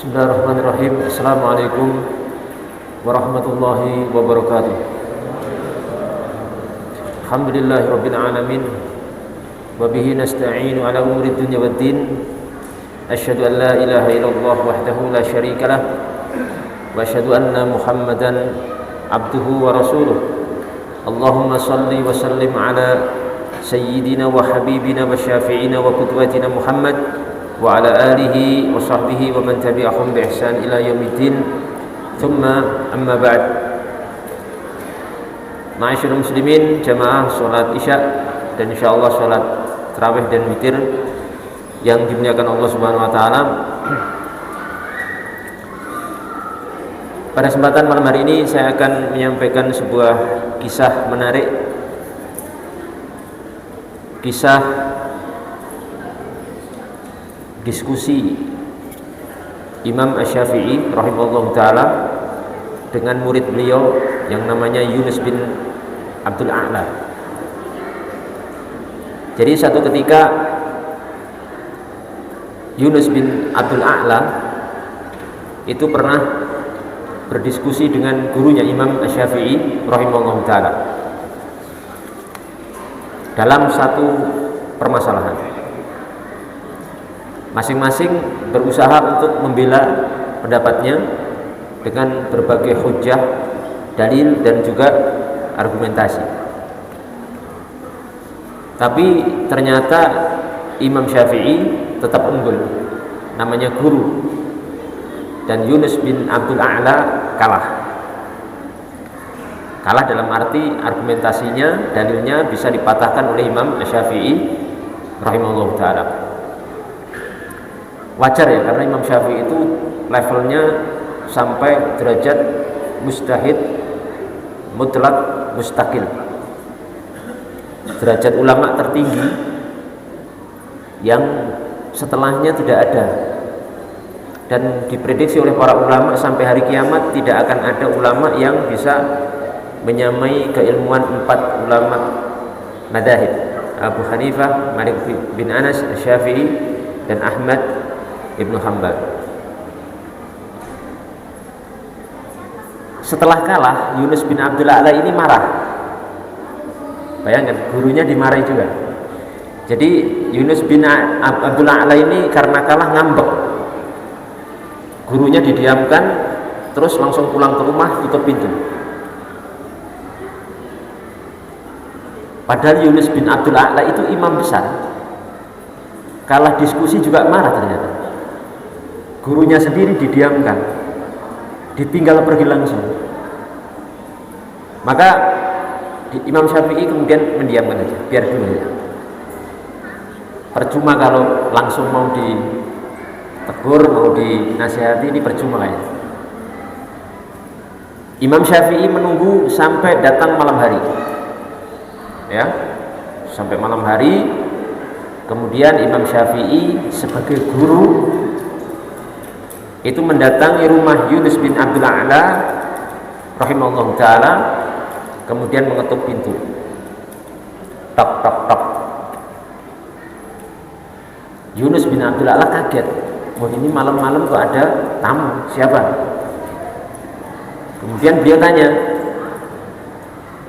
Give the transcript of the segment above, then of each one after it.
Bismillahirrahmanirrahim. Assalamualaikum warahmatullahi wabarakatuh. Alhamdulillahirabbil alamin wa bihi nasta'inu ala umuri dunya waddin. Asyhadu an la ilaha illallah wahdahu la syarikalah wa asyhadu anna Muhammadan abduhu wa rasuluh. Allahumma salli wa sallim ala sayyidina wa habibina wa syafi'ina wa qudwatina Muhammad wa ala alihi wa sahbihi wa man tabi'ahum bi ihsan ila yaumiddin. Thumma amma ba'd. Ma'asyiral muslimin, jamaah salat Isya dan insyaallah salat tarawih dan witir yang dimuliakan Allah Subhanahu wa taala. Pada kesempatan malam hari ini saya akan menyampaikan sebuah kisah menarik. Kisah diskusi Imam Asy-Syafi'i rahimahullah ta'ala dengan murid beliau yang namanya Yunus bin Abdul A'la. Jadi satu ketika Yunus bin Abdul A'la itu pernah berdiskusi dengan gurunya Imam Asy-Syafi'i rahimahullah ta'ala dalam satu permasalahan. Masing-masing berusaha untuk membela pendapatnya dengan berbagai hujjah, dalil dan juga argumentasi. Tapi ternyata Imam Syafi'i tetap unggul, namanya guru, dan Yunus bin Abdul A'la kalah. Kalah dalam arti argumentasinya, dalilnya bisa dipatahkan oleh Imam Syafi'i rahimahullah ta'ala. Wajar ya, karena Imam Syafi'i itu levelnya sampai derajat mujtahid mutlak mustaqil, derajat ulama tertinggi yang setelahnya tidak ada, dan diprediksi oleh para ulama sampai hari kiamat tidak akan ada ulama yang bisa menyamai keilmuan empat ulama madzhab: Abu Hanifah, Malik bin Anas, Syafi'i dan Ahmad Ibnu Hanbal. Setelah kalah, Yunus bin Abdul A'la ini marah. Bayangkan, gurunya dimarahi juga. Jadi Yunus bin Abdul A'la ini karena kalah ngambek. Gurunya didiamkan, terus langsung pulang ke rumah, tutup pintu. Padahal Yunus bin Abdul A'la itu imam besar. Kalah diskusi juga marah ternyata. Gurunya sendiri didiamkan, ditinggal pergi langsung. Maka Imam Syafi'i kemudian mendiamkan aja, biar dulu ya. Percuma kalau langsung mau ditegur, mau dinasihati, ini percuma ya. Imam Syafi'i menunggu sampai datang malam hari, ya, sampai malam hari. Kemudian Imam Syafi'i sebagai guru itu mendatangi rumah Yunus bin Abdul A'la rahimahullah ta'ala, kemudian mengetuk pintu. Tok tok tok. Yunus bin Abdul A'la kaget, wah ini malam-malam kok ada tamu, siapa? Kemudian beliau tanya,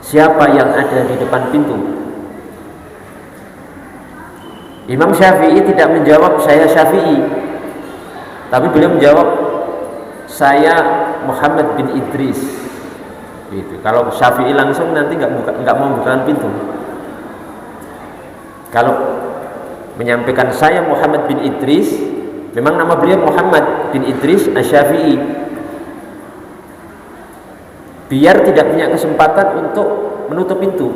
siapa yang ada di depan pintu? Imam Syafi'i tidak menjawab saya Syafi'i, tapi beliau menjawab saya Muhammad bin Idris. Gitu. Kalau Syafi'i langsung nanti nggak mau bukaan pintu. Kalau menyampaikan saya Muhammad bin Idris, memang nama beliau Muhammad bin Idris Asy-Syafi'i. Biar tidak punya kesempatan untuk menutup pintu.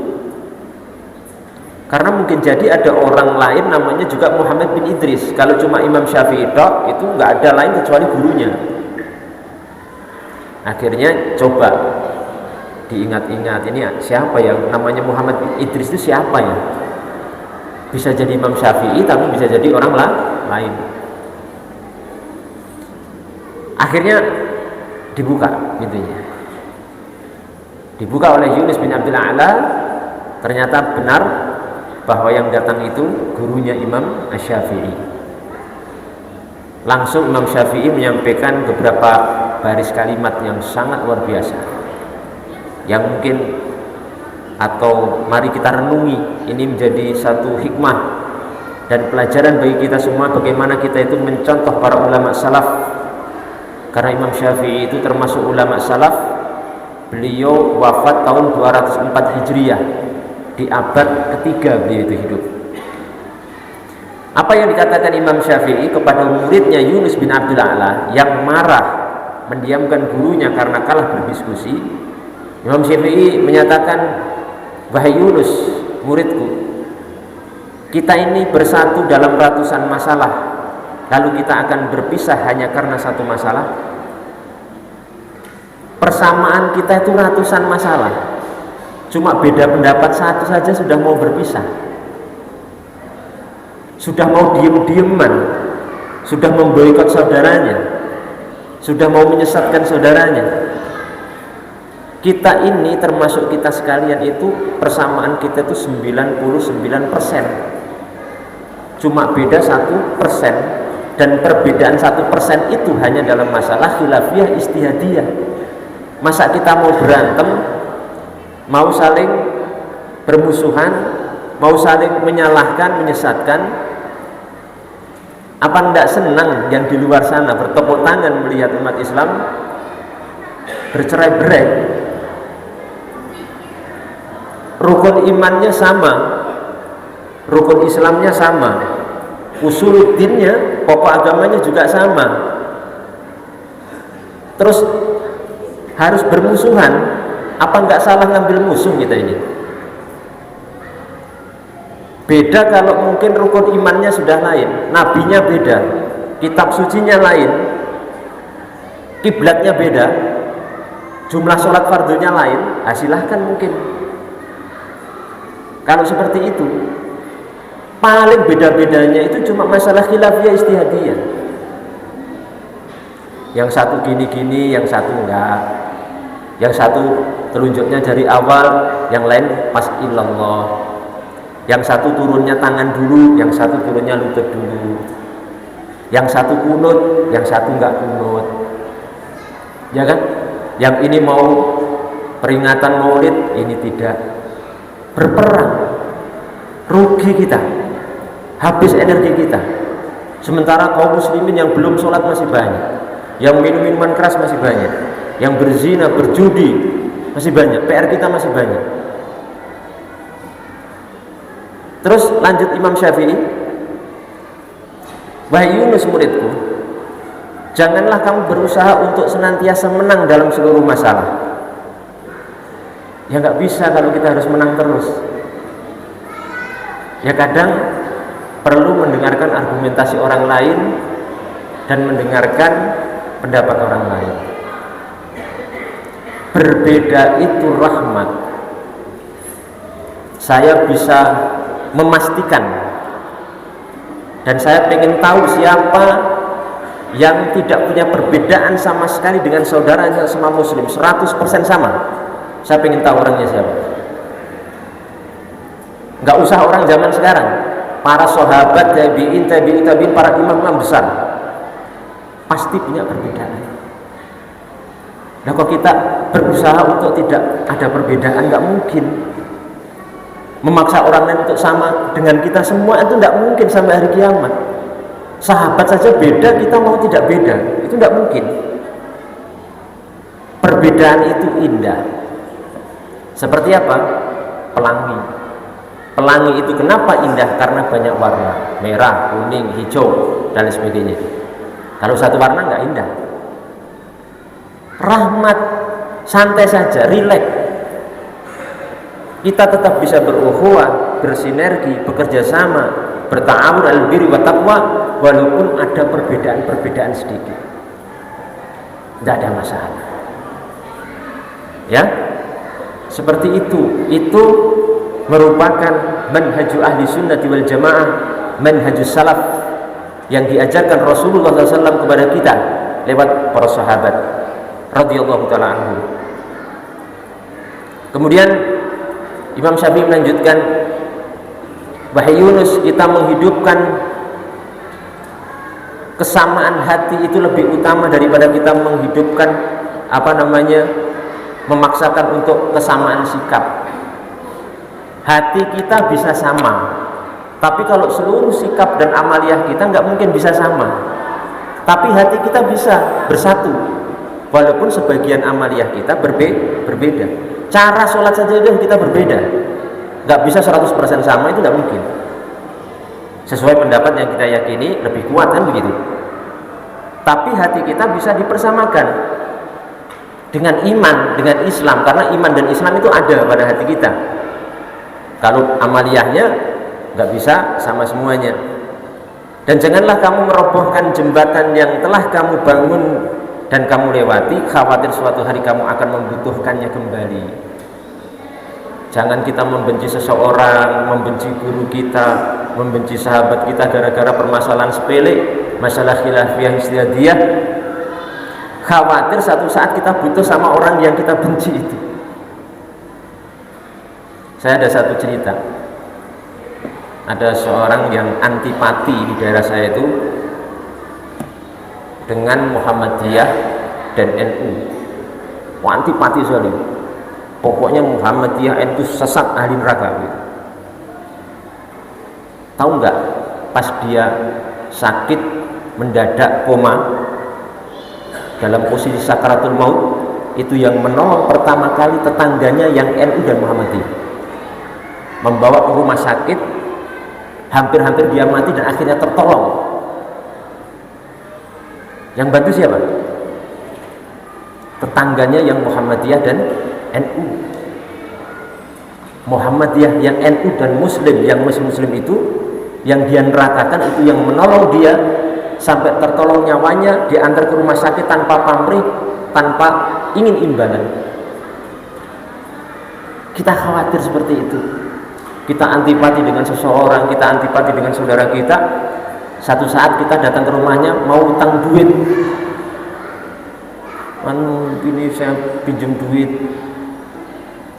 Karena mungkin jadi ada orang lain namanya juga Muhammad bin Idris. Kalau cuma Imam Syafi'i tok, itu nggak ada lain kecuali gurunya. Akhirnya coba diingat-ingat, ini siapa ya namanya Muhammad bin Idris itu siapa ya? Bisa jadi Imam Syafi'i, tapi bisa jadi orang lain. Akhirnya dibuka pintunya. Dibuka oleh Yunus bin Abdul A'la. Ternyata benar bahwa yang datang itu gurunya Imam Asy-Syafi'i. langsung Imam Syafi'i menyampaikan beberapa baris kalimat yang sangat luar biasa, yang mungkin atau mari kita renungi, ini menjadi satu hikmah dan pelajaran bagi kita semua bagaimana kita itu mencontoh para ulama salaf. Karena Imam Syafi'i itu termasuk ulama salaf. Beliau wafat tahun 204 Hijriah, di abad ketiga beliau itu hidup. Apa yang dikatakan Imam Syafi'i kepada muridnya Yunus bin Abdul A'la yang marah mendiamkan gurunya karena kalah berdiskusi? Imam Syafi'i menyatakan, wahai Yunus, muridku, kita ini bersatu dalam ratusan masalah, lalu kita akan berpisah hanya karena satu masalah. Persamaan kita itu ratusan masalah, cuma beda pendapat satu saja sudah mau berpisah, sudah mau diem-dieman, sudah memboikot saudaranya, sudah mau menyesatkan saudaranya. Kita ini termasuk kita sekalian itu persamaan kita itu 99%, cuma beda 1%, dan perbedaan 1% itu hanya dalam masalah khilafiyah istihadiyah. Masa kita mau berantem, mau saling bermusuhan, mau saling menyalahkan, menyesatkan? Apa tidak senang yang di luar sana bertepuk tangan melihat umat Islam bercerai-berai? Rukun imannya sama, rukun Islamnya sama, usuluddinnya, pokok agamanya juga sama, terus harus bermusuhan. Apa nggak salah ngambil musuh kita ini? Beda kalau mungkin rukun imannya sudah lain, nabinya beda, kitab sucinya lain, kiblatnya beda, jumlah sholat fardunya lain. Silahkan mungkin. Kalau seperti itu, paling beda-bedanya itu cuma masalah khilafiyah istihadiyah. Yang satu gini-gini, yang satu enggak. Yang satu telunjuknya dari awal, yang lain pas ilallah. Yang satu turunnya tangan dulu, yang satu turunnya lutut dulu. Yang satu kunut, yang satu enggak kunut. Ya kan? Yang ini mau peringatan maulid, ini tidak. Berperang, rugi kita, habis energi kita. Sementara kaum muslimin yang belum sholat masih banyak, yang minum minuman keras masih banyak, yang berzina, berjudi masih banyak, PR kita masih banyak. Terus lanjut Imam Syafi'i, wahai Yunus muridku, janganlah kamu berusaha untuk senantiasa menang dalam seluruh masalah. Ya nggak bisa kalau kita harus menang terus. Ya kadang perlu mendengarkan argumentasi orang lain dan mendengarkan pendapat orang lain. Berbeda itu rahmat. Saya bisa memastikan, dan saya ingin tahu siapa yang tidak punya perbedaan sama sekali dengan saudaranya sama muslim 100% sama. Saya ingin tahu orangnya siapa. Nggak usah orang zaman sekarang, para sahabat, tabi'in, para imam-imam besar pasti punya perbedaan. Nah, kalau kita berusaha untuk tidak ada perbedaan, nggak mungkin. Memaksa orang lain untuk sama dengan kita semua itu nggak mungkin sampai hari kiamat. Sahabat saja beda, kita mau tidak beda, itu nggak mungkin. Perbedaan itu indah. Seperti apa? Pelangi. Pelangi itu kenapa indah? Karena banyak warna, merah, kuning, hijau, dan sebagainya. Kalau satu warna nggak indah. Rahmat, santai saja, rileks. Kita tetap bisa berukhuwah, bersinergi, bekerja sama, berta'awun alal birri wa taqwa, walaupun ada perbedaan-perbedaan sedikit. Tidak ada masalah. Ya, seperti itu merupakan manhaju ahli sunnati wal jamaah, manhajus salaf yang diajarkan Rasulullah SAW kepada kita lewat para sahabat radhiyallahu ta'ala anhum. Kemudian Imam Syafi'i melanjutkan, wahai Yunus, kita menghidupkan kesamaan hati itu lebih utama daripada kita menghidupkan memaksakan untuk kesamaan sikap. Hati kita bisa sama, tapi kalau seluruh sikap dan amaliyah kita nggak mungkin bisa sama. Tapi hati kita bisa bersatu, walaupun sebagian amaliyah kita berbeda. Cara sholat saja kita berbeda, nggak bisa 100% sama, itu nggak mungkin. Sesuai pendapat yang kita yakini lebih kuat kan begitu. Tapi hati kita bisa dipersamakan dengan iman, dengan Islam, karena iman dan Islam itu ada pada hati kita. Kalau amaliyahnya nggak bisa sama semuanya. Dan janganlah kamu merobohkan jembatan yang telah kamu bangun dan kamu lewati, khawatir suatu hari kamu akan membutuhkannya kembali. Jangan kita membenci seseorang, membenci guru kita, membenci sahabat kita gara-gara permasalahan sepele, masalah khilafiyah istihadiyah. Khawatir satu saat kita butuh sama orang yang kita benci itu. Saya ada satu cerita. Ada seorang yang antipati di daerah saya itu dengan Muhammadiyah dan NU. Antipati sekali. Pokoknya Muhammadiyah NU sesat, ahli neraka gitu. Tahu nggak, pas dia sakit mendadak koma dalam posisi sakaratul maut, itu yang menolong pertama kali tetangganya yang NU dan Muhammadiyah, membawa ke rumah sakit. Hampir-hampir dia mati dan akhirnya tertolong. Yang bantu siapa? Tetangganya yang Muhammadiyah dan NU. Muhammadiyah yang NU dan Muslim, yang Muslim itu yang dia nerakakan, itu yang menolong dia sampai tertolong nyawanya, diantar ke rumah sakit tanpa pamrih, tanpa ingin imbalan. Kita khawatir seperti itu. Kita antipati dengan seseorang, kita antipati dengan saudara kita. Satu saat kita datang ke rumahnya mau utang duit. Ini saya pinjam duit,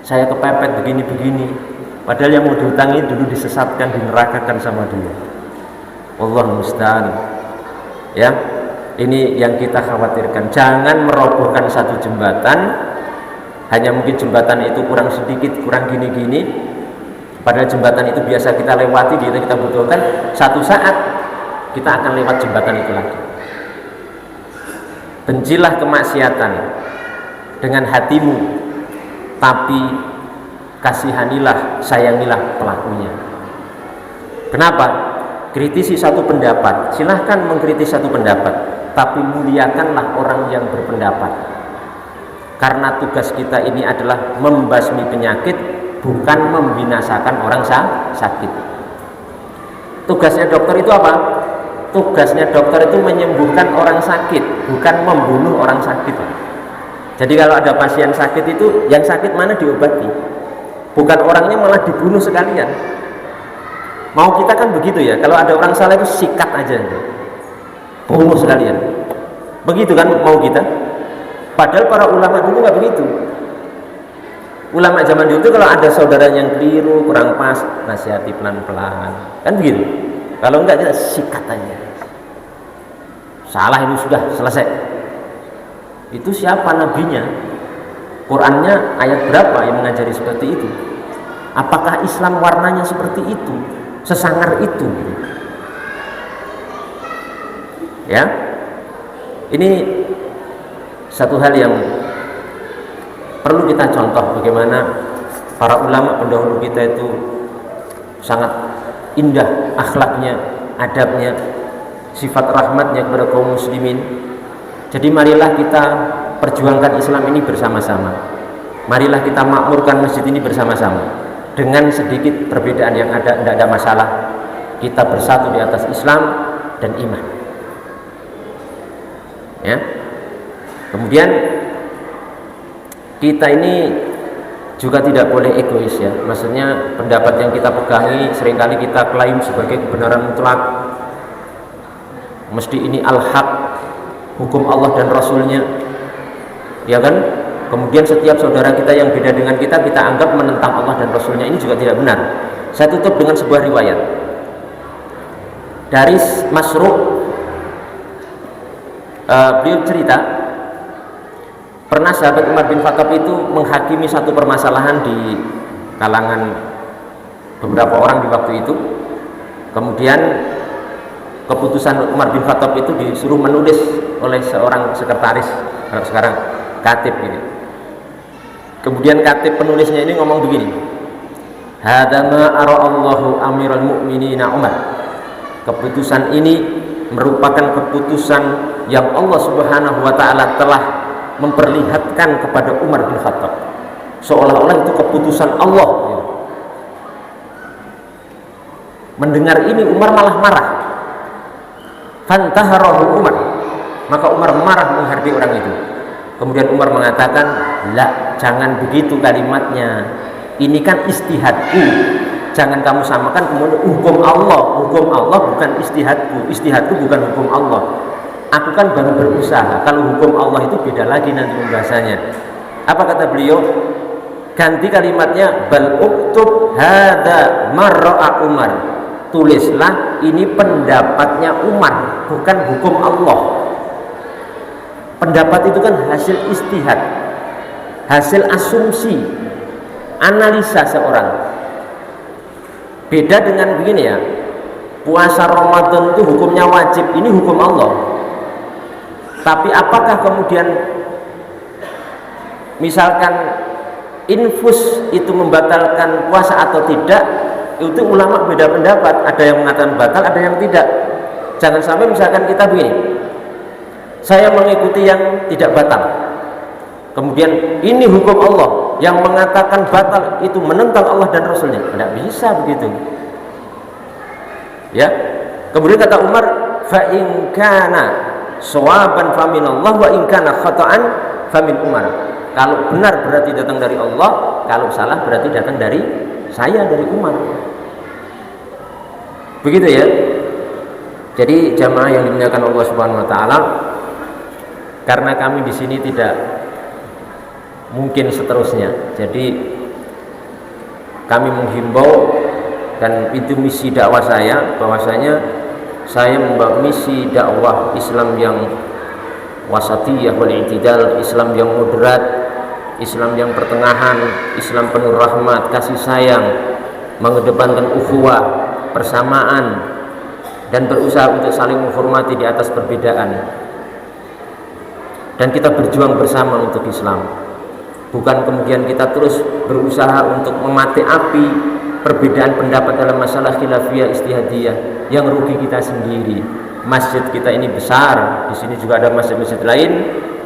saya kepepet begini-begini. Padahal yang mau diutangi dulu disesatkan, dinerakakan sama dia. Wallahu musta'an. Ya, ini yang kita khawatirkan. Jangan merobohkan satu jembatan hanya mungkin jembatan itu kurang sedikit, kurang gini-gini. Padahal jembatan itu biasa kita lewati, kita butuhkan. Satu saat kita akan lewat jembatan itu lagi. Bencilah kemaksiatan dengan hatimu, tapi kasihanilah, sayangilah pelakunya. Kenapa? Kritisi satu pendapat, silahkan mengkritisi satu pendapat, tapi muliakanlah orang yang berpendapat. Karena tugas kita ini adalah membasmi penyakit, bukan membinasakan orang sakit. Tugasnya dokter itu apa? Tugasnya dokter itu menyembuhkan orang sakit, bukan membunuh orang sakit. Jadi kalau ada pasien sakit itu, yang sakit mana diobati, bukan orangnya malah dibunuh sekalian. Mau kita kan begitu ya, kalau ada orang salah itu sikat aja, bunuh sekalian. Begitu kan mau kita. Padahal para ulama dulu nggak begitu. Ulama zaman dulu itu kalau ada saudara yang keliru, kurang pas, nasihati pelan-pelan, kan begitu. Kalau enggak, kita sikat aja. Salah ini sudah selesai. Itu siapa nabinya? Qurannya ayat berapa yang mengajari seperti itu? Apakah Islam warnanya seperti itu? Sesangar itu? Ya, ini satu hal yang perlu kita contoh, bagaimana para ulama pendahulu kita itu sangat indah akhlaknya, adabnya, sifat rahmatnya kepada kaum muslimin. Jadi marilah kita perjuangkan Islam ini bersama-sama. Marilah kita makmurkan masjid ini bersama-sama. Dengan sedikit perbedaan yang ada, tidak ada masalah. Kita bersatu di atas Islam dan iman. Ya. Kemudian kita ini juga tidak boleh egois ya. Maksudnya pendapat yang kita pegangi seringkali kita klaim sebagai kebenaran mutlak. Mesti ini al-haq, hukum Allah dan Rasulnya, ya kan? Kemudian setiap saudara kita yang beda dengan kita anggap menentang Allah dan Rasulnya, ini juga tidak benar. Saya tutup dengan sebuah riwayat dari Masruq Beliau cerita pernah sahabat Umar bin Khattab itu menghakimi satu permasalahan di kalangan beberapa orang di waktu itu. Kemudian keputusan Umar bin Khattab itu disuruh menulis oleh seorang sekretaris, kalau sekarang katib ini. Kemudian katib penulisnya ini ngomong begini, hadza ma ara'allahu amiral mu'minina Umar. Keputusan ini merupakan keputusan yang Allah Subhanahu wa taala telah memperlihatkan kepada Umar bin Khattab, seolah-olah itu keputusan Allah. Mendengar ini Umar malah marah. Fantaharahu Umar, maka Umar marah menghardik orang itu. Kemudian Umar mengatakan, la, jangan begitu kalimatnya, ini kan istihadku. Jangan kamu samakan kemudian hukum Allah bukan istihadku, istihadku bukan hukum Allah. Aku kan baru berusaha. Kalau hukum Allah itu beda lagi nanti pembahasannya. Apa kata beliau? Ganti kalimatnya, bal uktub hadza marra'a Umar. Tulislah ini pendapatnya Umar, bukan hukum Allah. Pendapat itu kan hasil istihad, hasil asumsi, analisa seorang. Beda dengan begini ya, puasa Ramadan itu hukumnya wajib, ini hukum Allah. Tapi apakah kemudian misalkan infus itu membatalkan puasa atau tidak, itu ulama beda pendapat. Ada yang mengatakan batal, ada yang tidak. Jangan sampai misalkan kita begini, saya mengikuti yang tidak batal, kemudian ini hukum Allah, yang mengatakan batal itu menentang Allah dan Rasulnya. Tidak bisa begitu ya. Kemudian kata Umar, fa in kana shawaban faminallah wa in kana khata'an famin Umar. Kalau benar berarti datang dari Allah, kalau salah berarti datang dari saya, dari Umar. Begitu ya. Jadi jamaah yang dimuliakan Allah Subhanahu wa taala, karena kami di sini tidak mungkin seterusnya, jadi kami menghimbau, dan itu misi dakwah saya, bahwasanya saya membawa misi dakwah Islam yang wasatiyah wal i'tidal, Islam yang moderat, Islam yang pertengahan, Islam penuh rahmat, kasih sayang, mengedepankan ukhuwah, persamaan, dan berusaha untuk saling menghormati di atas perbedaan, dan kita berjuang bersama untuk Islam. Bukan kemudian kita terus berusaha untuk memati api perbedaan pendapat dalam masalah khilafiyah istihadiyah, yang rugi kita sendiri. Masjid kita ini besar, di sini juga ada masjid-masjid lain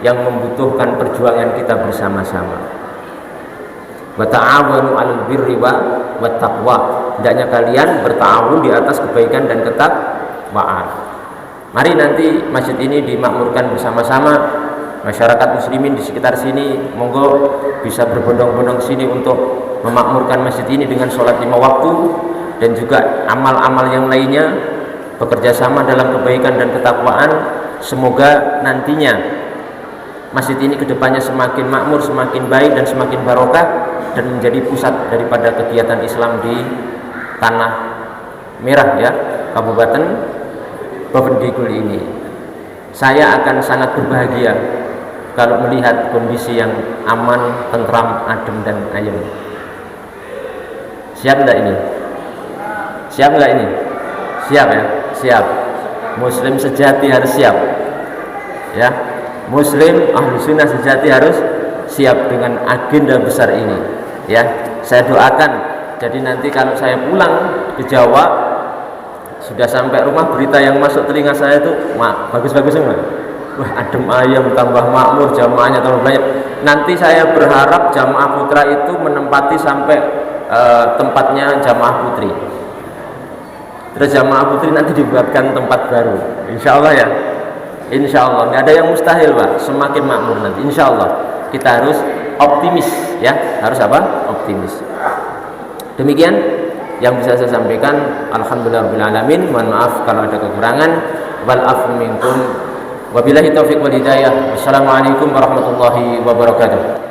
yang membutuhkan perjuangan kita bersama-sama. Wa ta'awanu 'alal birri wat taqwa. Hendaknya kalian bertawun di atas kebaikan dan ketakwaan. Mari nanti masjid ini dimakmurkan bersama-sama. Masyarakat muslimin di sekitar sini monggo bisa berbondong-bondong sini untuk memakmurkan masjid ini dengan sholat 5 waktu, dan juga amal-amal yang lainnya, bekerja sama dalam kebaikan dan ketakwaan. Semoga nantinya masjid ini kedepannya semakin makmur, semakin baik, dan semakin barokah, dan menjadi pusat daripada kegiatan Islam di tanah merah ya, Kabupaten Bovendigul ini. Saya akan sangat berbahagia kalau melihat kondisi yang aman, tentram, adem, dan ayem. Siap enggak ini? Siap enggak ini? Siap ya? Siap. Muslim sejati harus siap ya. Muslim ahlu sunnah sejati harus siap dengan agenda besar ini ya. Saya doakan, jadi nanti kalau saya pulang ke Jawa, sudah sampai rumah, berita yang masuk telinga saya itu bagus-bagus semua. Wah, adem ayam, tambah makmur, jamaahnya tambah banyak. Nanti saya berharap jamaah putra itu menempati sampai tempatnya jamaah putri. Terus jamaah putri nanti dibuatkan tempat baru, insya Allah ya. Insya Allah, nggak ada yang mustahil Pak. Semakin makmur nanti, insya Allah. Kita harus optimis ya. Harus apa? Optimis. Demikian yang bisa saya sampaikan. Alhamdulillahirabbil alamin. Mohon maaf kalau ada kekurangan. Wal afu minkum. Wabillahi taufiq wal hidayah. Wassalamualaikum warahmatullahi wabarakatuh.